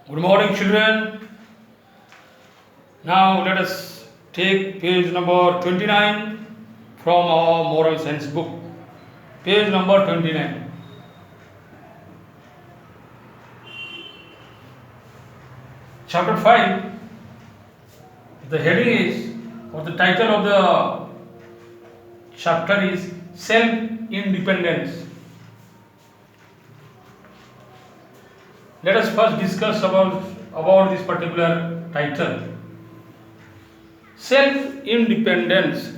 Good morning, children. Now let us take page number 29 from our moral science book. Page number 29. Chapter 5. The heading is, or the title of the chapter is Self-Independence. Let us first discuss about this particular title. Self-independence.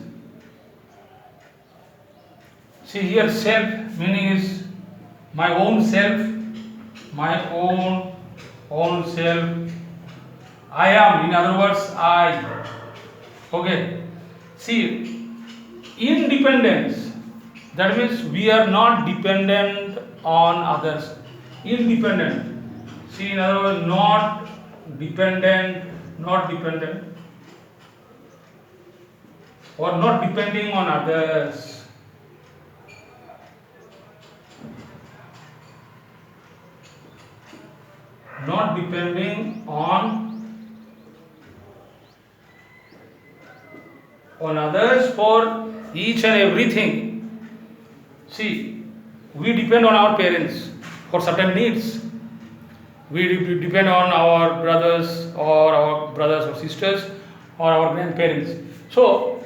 See here, self meaning is my own self, my own self. I am, in other words, I. Okay. See, independence. That means we are not dependent on others. Independent. See, in other words, not dependent, or not depending on others. Not depending on others for each and everything. See, we depend on our parents for certain needs. We depend on our brothers or sisters or our grandparents. So,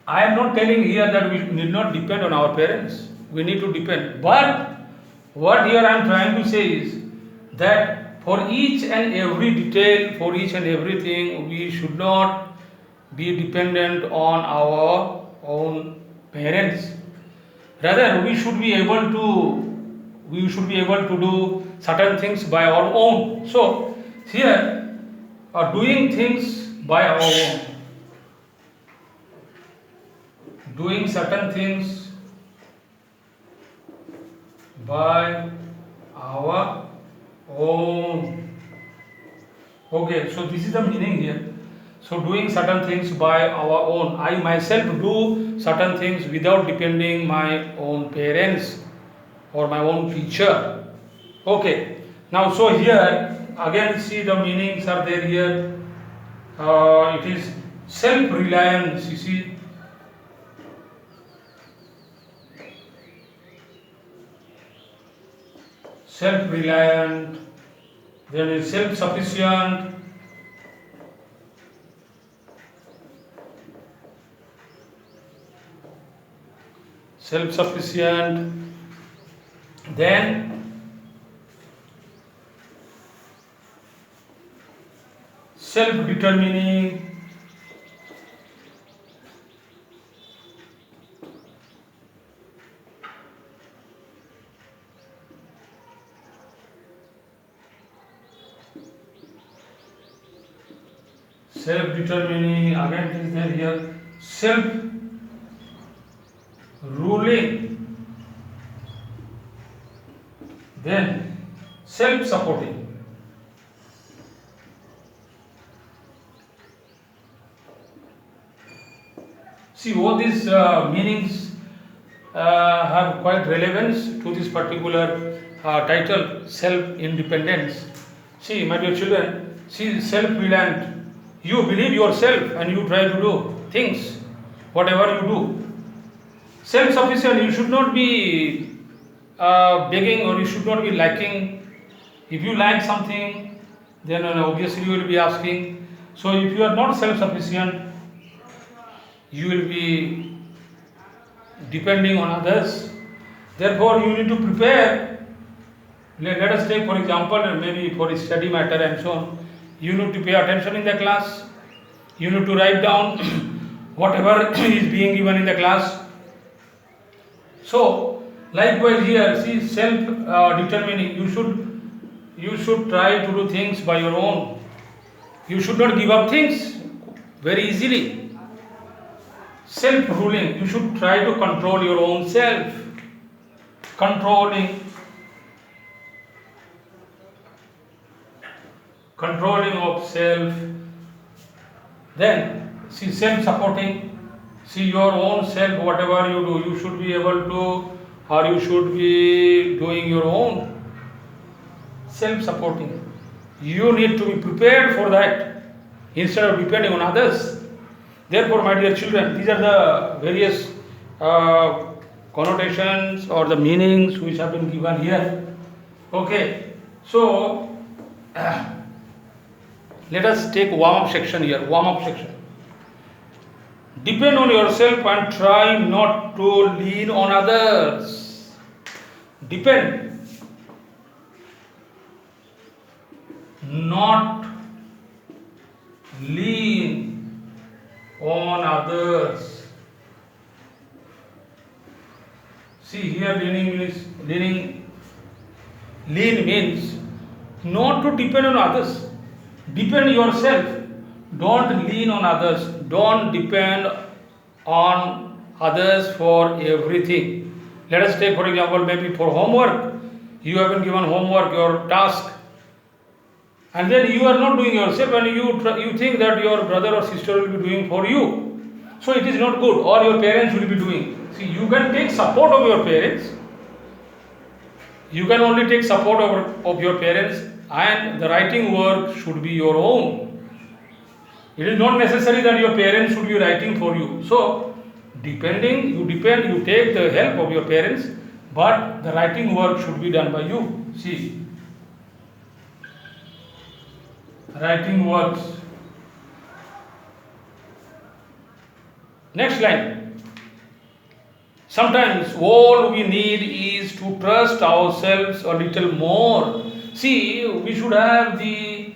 I am not telling here that we need not depend on our parents. We need to depend. But what here I am trying to say is that for each and every detail, for each and everything, we should not be dependent on our own parents. Rather, we should be able to do certain things by our own. So here are doing things by our own. Doing certain things by our own. Okay, so this is the meaning here. So doing certain things by our own. I myself do certain things without depending my own parents or my own teacher. Okay. Now so here again see the meanings are there here. It is self-reliance. You see. Self-reliant. Then is self-sufficient. Self-sufficient. Then self-determining. Self-determining, again it is there here, self-ruling, then self-supporting. See, all these meanings have quite relevance to this particular title, self-independence. See, my dear children, see, self-reliant. You believe yourself and you try to do things, whatever you do. Self-sufficient, you should not be begging or you should not be lacking. If you like something, then obviously you will be asking. So if you are not self-sufficient, you will be depending on others. Therefore, you need to prepare. Let us take for example, maybe for study matter and so on. You need to pay attention in the class. You need to write down whatever is being given in the class. So, likewise here, see, self-determining. You should try to do things by your own. You should not give up things very easily. Self-ruling. You should try to control your own self. Controlling of self. Then see, self-supporting. See, your own self, whatever you do, you should be able to, or you should be doing your own self-supporting. You need to be prepared for that instead of depending on others. Therefore, my dear children, these are the various connotations or the meanings which have been given here. Okay, so let us take warm-up section here. Warm-up section. Depend on yourself and try not to lean on others. Depend, not lean on others. See here, lean means not to depend on others. Depend yourself. Don't lean on others. Don't depend on others for everything. Let us take, for example, maybe for homework. You have been given homework, your task, and then you are not doing yourself, and you think that your brother or sister will be doing for you. So it is not good, or your parents will be doing. See, you can take support of your parents. You can only take support of your parents, and the writing work should be your own. It is not necessary that your parents should be writing for you. So, you take the help of your parents, but the writing work should be done by you. See, writing works. Next line. Sometimes all we need is to trust ourselves a little more. See, we should have the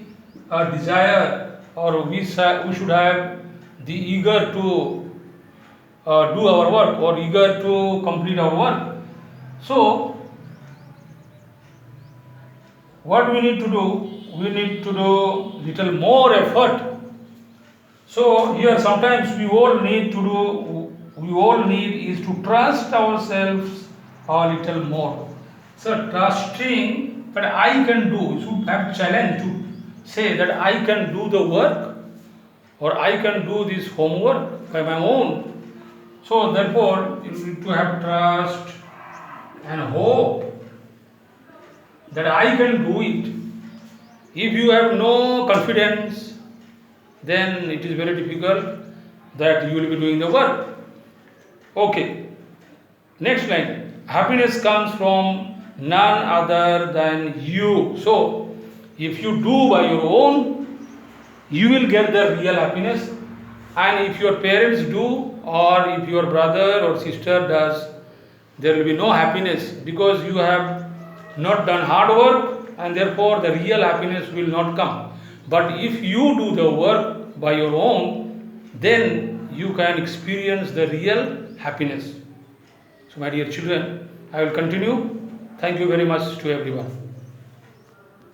desire, or we should have the eager to do our work, or eager to complete our work. So, what we need to do? We need to do little more effort. So here sometimes we all need is to trust ourselves a little more. So trusting that I can do, you should have challenge to say that I can do the work, or I can do this homework by my own. So therefore you need to have trust and hope that I can do it. If you have no confidence, then it is very difficult that you will be doing the work. Okay. Next line. Happiness comes from none other than you. So, if you do by your own, you will get the real happiness. And if your parents do, or if your brother or sister does, there will be no happiness, because you have not done hard work, and therefore the real happiness will not come. But if you do the work by your own, then you can experience the real happiness. So my dear children, I will continue. Thank you very much to everyone.